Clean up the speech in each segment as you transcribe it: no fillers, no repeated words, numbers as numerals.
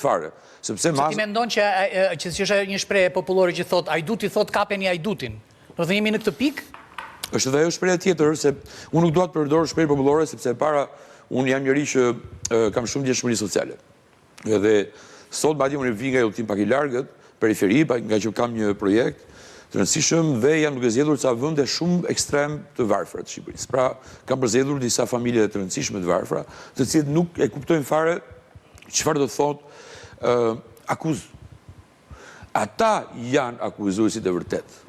fare. Sepse ti mendon që është një shprehje popullore që thot ajduti thot kapeni ajdutin. Do të jemi në këtë pikë? Është edhe ajo shprehje tjetër se unë nuk dua të përdor shprehje popullore sepse para unë jam njëri që kam shumë ndjeshmëri sociale. Edhe sot madje unë vi nga udhtim pak i largët, periferi, nga që kam një projekt të rëndësishëm dhe jam duke zgjedhur ca vende shumë ekstrem të varfra të Shqipërisë. Pra, kam përzgjedhur disa familje të rëndësishme të varfra, të cilët nuk e kuptojnë fare çfarë do thotë akuzë. Ata janë akuzuesit e vërtet,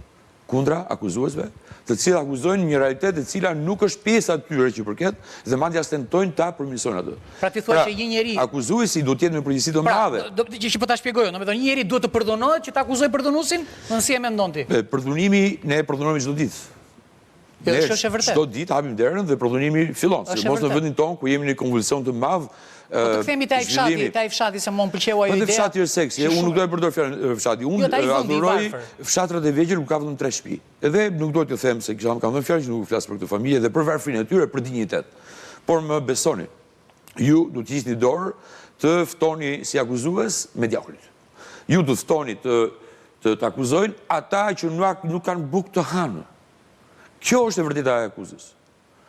kundra akuzuesve, të cilët akuzojnë një realitet e cila nuk është pjesë atyre që përket, dhe madje as tentojnë ta përmirësojnë atë. Pra ti thua që një njeri akuzuesi duhet të jetë me përgjegjësi të madhe. Që po ta shpjegoj, domethënë një njeri duhet të përdonohet që ta akuzojë përdonuesin? Si e mendon ti? Përdhunimi ne e përdhunojmë çdo ditë. Ne çdo ditë hapim derën dhe përdhunimi fillon, sidomos në vendin tonë ku jemi në konvulsion të madh. Po të kthehemi te ai fshati se më pëlqeu ajo ide. Po te fshati është seksi, unë nuk do të përdor fjalën fshati. Unë adhuroj fshatrat e vegjël ku ka vetëm 3 shtëpi. Edhe nuk do t'ju them se kam dhënë fjalë që nuk flas për këtë familje dhe për varfrinë e tyre, për dinjitet. Por më besoni, ju do të hiqni dorë të ftoni si akuzues mediokrit. Ju do të ftoni të akuzojnë ata që nuk kanë bukë të hanë. Kjo është e vërteta e akuzës.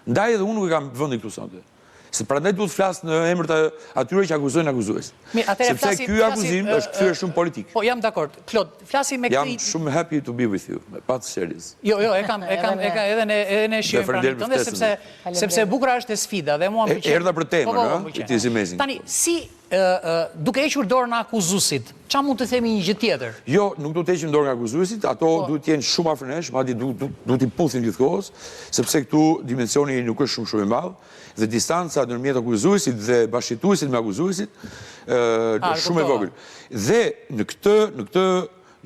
Ndaj edhe unë nuk e kam vendin këtu sonte. Se prandaj duhet flas në emër të atyre që akuzojnë akuzues. Sepse ky akuzim është kthyer shumë politik. Po jam dakord. Klod, flasim me këtë. Jam shumë happy to be with you. Pat serious. Jo, e kam edhe ne shijojmë pranë tënde sepse bukura është e sfida dhe mua më pëlqen. Erdha për temën, ëh? It is amazing. Tani, si duke hequr dorën nga akuzuesit, çfarë mund të themi një gjë tjetër? Jo, nuk do të heqim dorën nga akuzuesit, ato duhet të jenë shumë afër nesh, madje duhet i puthin gjithkohës, sepse këtu dimensioni nuk është shumë i madh dhe distanca ndërmjet akuzuesit dhe bashkëtuesit me akuzuesit është shumë e vogël. Dhe në këtë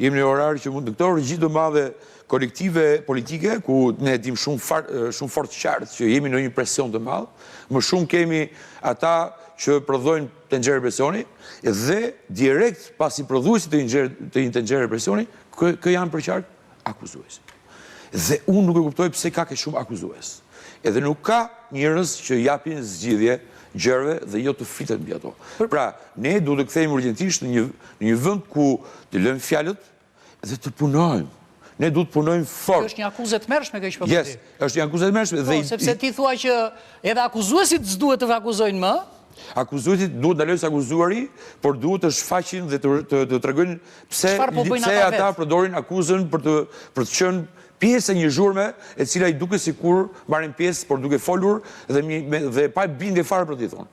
jemi në orar që mund në këtë orgji të madhe kolektive politike ku ne dim shumë fort qartë që jemi në një presion të madh, më shumë kemi ata që prodhojnë tenxhere presioni dhe direkt pasi prodhuesit të një tenxhere presioni, kë janë për qartë akuzuesit. Dhe unë nuk e kuptoj pse ka kaq shumë akuzues. Edhe nuk ka njerëz që japin zgjidhje gjërave dhe jo të flitet mbi ato. Pra, ne duhet të kthehemi urgjentisht në një vend ku të lëmë fjalët dhe të punojmë. Ne duhet të punojmë fort. Kjo është një akuzë e tmerrshme kjo që po thotë. Është një akuzë e tmerrshme dhe sepse ti thua që edhe akuzuesit s'duhet të akuzojnë më. Akuzuesit duhet ndalojnë së akuzuari, por duhet të shfaqin dhe të tregojnë pse ata përdorin akuzën për të qenë pjesë e një zhurme e cila i duket sikur marrin pjesë por duke folur dhe pa bindje fare për t'i thonë.